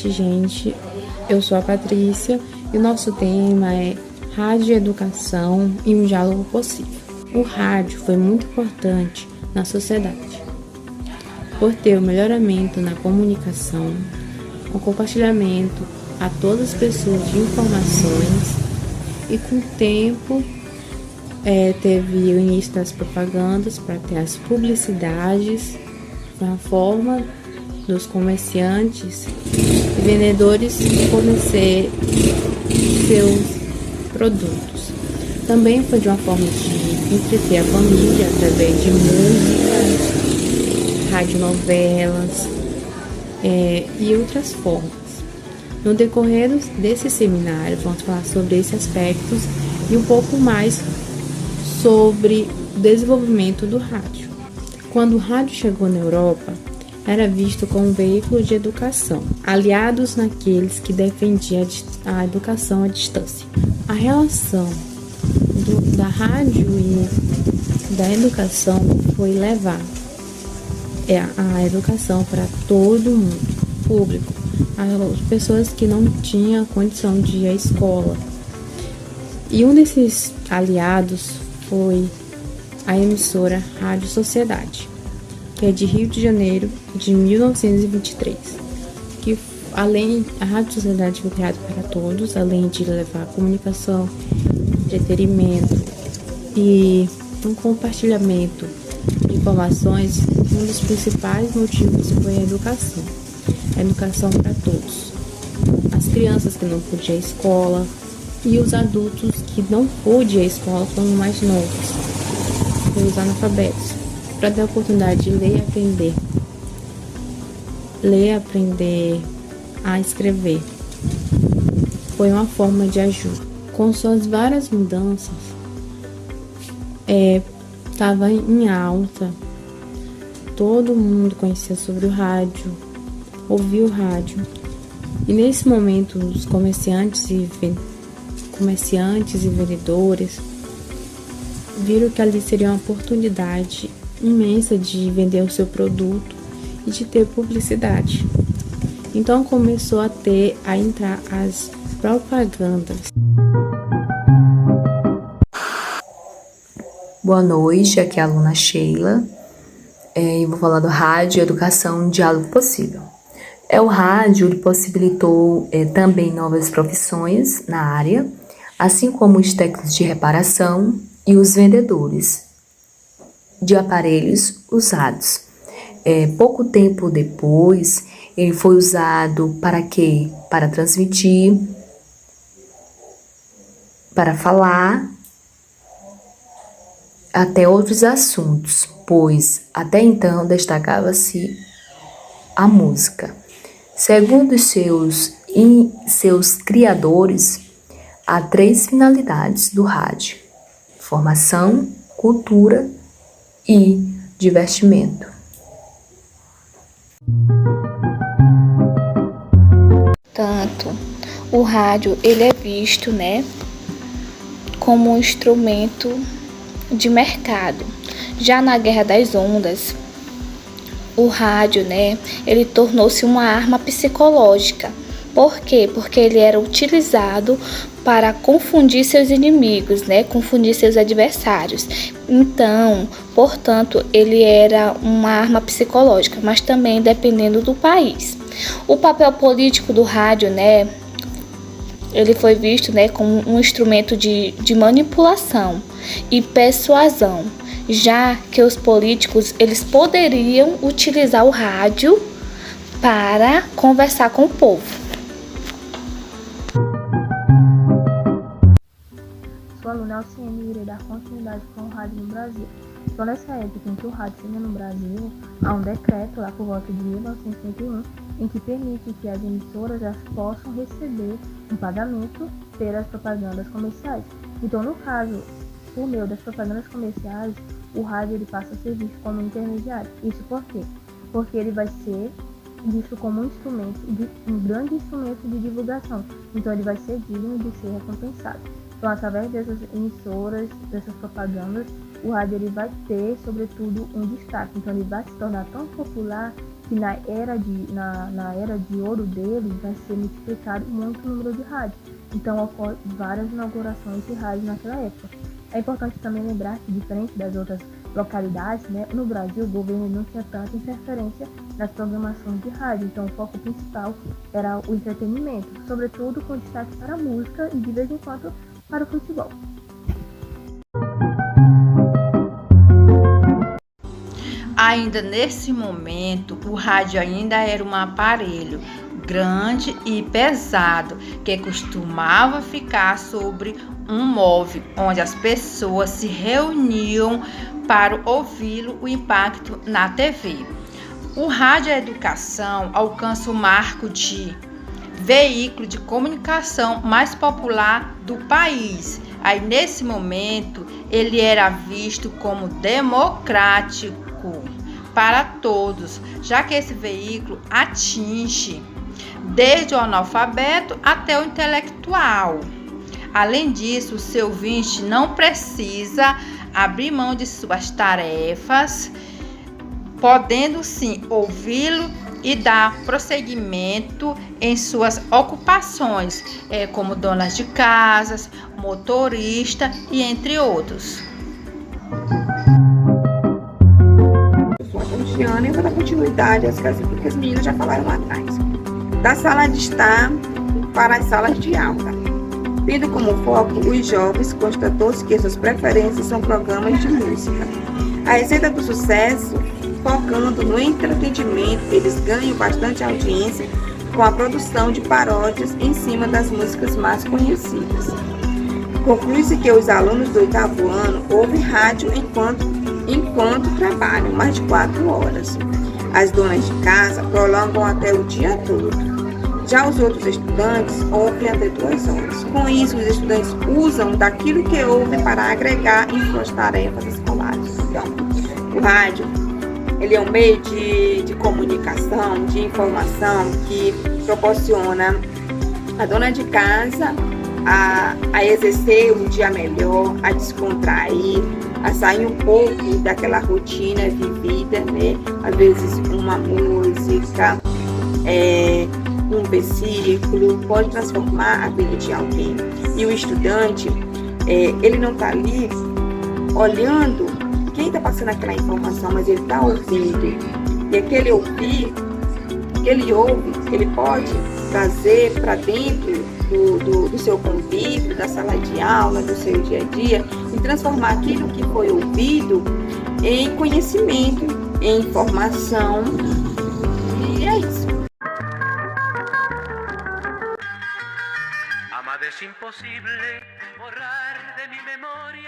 noite, gente. Eu sou a Patrícia e o nosso tema é Rádio, Educação e um Diálogo Possível. O rádio foi muito importante na sociedade, por ter o melhoramento na comunicação, o compartilhamento a todas as pessoas de informações e com o tempo teve o início das propagandas para ter as publicidades, uma forma dos comerciantes e vendedores fornecer seus produtos. Também foi de uma forma de entreter a família através de músicas, radionovelas e outras formas. No decorrer desse seminário, vamos falar sobre esses aspectos e um pouco mais sobre o desenvolvimento do rádio. Quando o rádio chegou na Europa, era visto como um veículo de educação, aliados naqueles que defendiam a educação à distância. A relação da rádio e da educação foi levar a educação para todo mundo, público, as pessoas que não tinham condição de ir à escola. E um desses aliados foi a emissora Rádio Sociedade, que é de Rio de Janeiro, de 1923, que a Rádio Sociedade foi criada para todos, além de levar comunicação, entretenimento e um compartilhamento de informações. Um dos principais motivos foi a educação para todos, as crianças que não podiam ir à escola e os adultos que não podiam ir à escola quando mais novos, os analfabetos, para ter a oportunidade de ler e aprender a escrever. Foi uma forma de ajuda. Com suas várias mudanças, estava em alta, todo mundo conhecia sobre o rádio, ouvia o rádio. E nesse momento, os comerciantes e vendedores viram que ali seria uma oportunidade imensa de vender o seu produto e de ter publicidade. Então começou a entrar as propagandas. Boa noite, aqui é a aluna Sheila e vou falar do rádio, educação, diálogo possível. O rádio ele possibilitou também novas profissões na área, assim como os técnicos de reparação e os vendedores de aparelhos usados. Pouco tempo depois, ele foi usado para quê? Para transmitir, para falar, até outros assuntos, pois até então destacava-se a música. Segundo seus criadores, há 3 finalidades do rádio: formação, cultura e divertimento. Tanto o rádio ele é visto, como um instrumento de mercado. Já na Guerra das Ondas, o rádio, ele tornou-se uma arma psicológica. Por quê? Porque ele era utilizado para confundir seus inimigos, confundir seus adversários. Então, portanto, ele era uma arma psicológica, mas também dependendo do país. O papel político do rádio, ele foi visto, como um instrumento de manipulação e persuasão, já que os políticos eles poderiam utilizar o rádio para conversar com o povo. Sou aluna Alciene e irei dar continuidade com o rádio no Brasil. Só nessa época em que o rádio chega no Brasil, há um decreto lá por volta de 1951 em que permite que as emissoras possam receber um pagamento pelas propagandas comerciais. Então, no caso, por meio das propagandas comerciais, o rádio ele passa a ser visto como intermediário. Isso por quê? Porque ele vai ser visto como um grande instrumento de divulgação. Então, ele vai ser digno de ser recompensado. Então, através dessas emissoras, dessas propagandas, o rádio ele vai ter, sobretudo, um destaque. Então, ele vai se tornar tão popular que na era de ouro deles vai ser multiplicado muito o número de rádios. Então ocorrem várias inaugurações de rádios naquela época. É importante também lembrar que, diferente das outras localidades, né, no Brasil o governo não tinha tanta interferência nas programações de rádio, então o foco principal era o entretenimento, sobretudo com destaque para a música e de vez em quando para o futebol. Ainda nesse momento, o rádio ainda era um aparelho grande e pesado que costumava ficar sobre um móvel, onde as pessoas se reuniam para ouvi-lo, o impacto na TV. O rádio educação alcança o marco de veículo de comunicação mais popular do país. Aí nesse momento ele era visto como democrático para todos, já que esse veículo atinge desde o analfabeto até o intelectual. Além disso, o seu ouvinte não precisa abrir mão de suas tarefas, podendo sim ouvi-lo e dar prosseguimento em suas ocupações, como donas de casas, motorista e entre outros. Eu sou a Cristiana e vou dar continuidade às coisas que as meninas já falaram lá atrás. Da sala de estar para as salas de aula. Tendo como foco os jovens, constatou-se que suas preferências são programas de música. A receita do sucesso, focando no entretenimento, eles ganham bastante audiência com a produção de paródias em cima das músicas mais conhecidas. Conclui-se que os alunos do 8º ano ouvem rádio enquanto trabalham mais de 4 horas. As donas de casa prolongam até o dia todo. Já os outros estudantes ouvem até 2 horas. Com isso, os estudantes usam daquilo que ouvem para agregar em suas tarefas escolares. Então, o rádio, ele é um meio de comunicação, de informação que proporciona a dona de casa a exercer um dia melhor, a descontrair, a sair um pouco daquela rotina vivida, né? Às vezes uma música, um versículo pode transformar a vida de alguém. E o estudante, ele não está ali olhando quem está passando aquela informação, mas ele está ouvindo. E aquele ouvir, que ele ouve, ele pode trazer para dentro do seu convívio, da sala de aula, do seu dia a dia, e transformar aquilo que foi ouvido em conhecimento, em informação. E é isso. Amada, es imposible borrar de mi memoria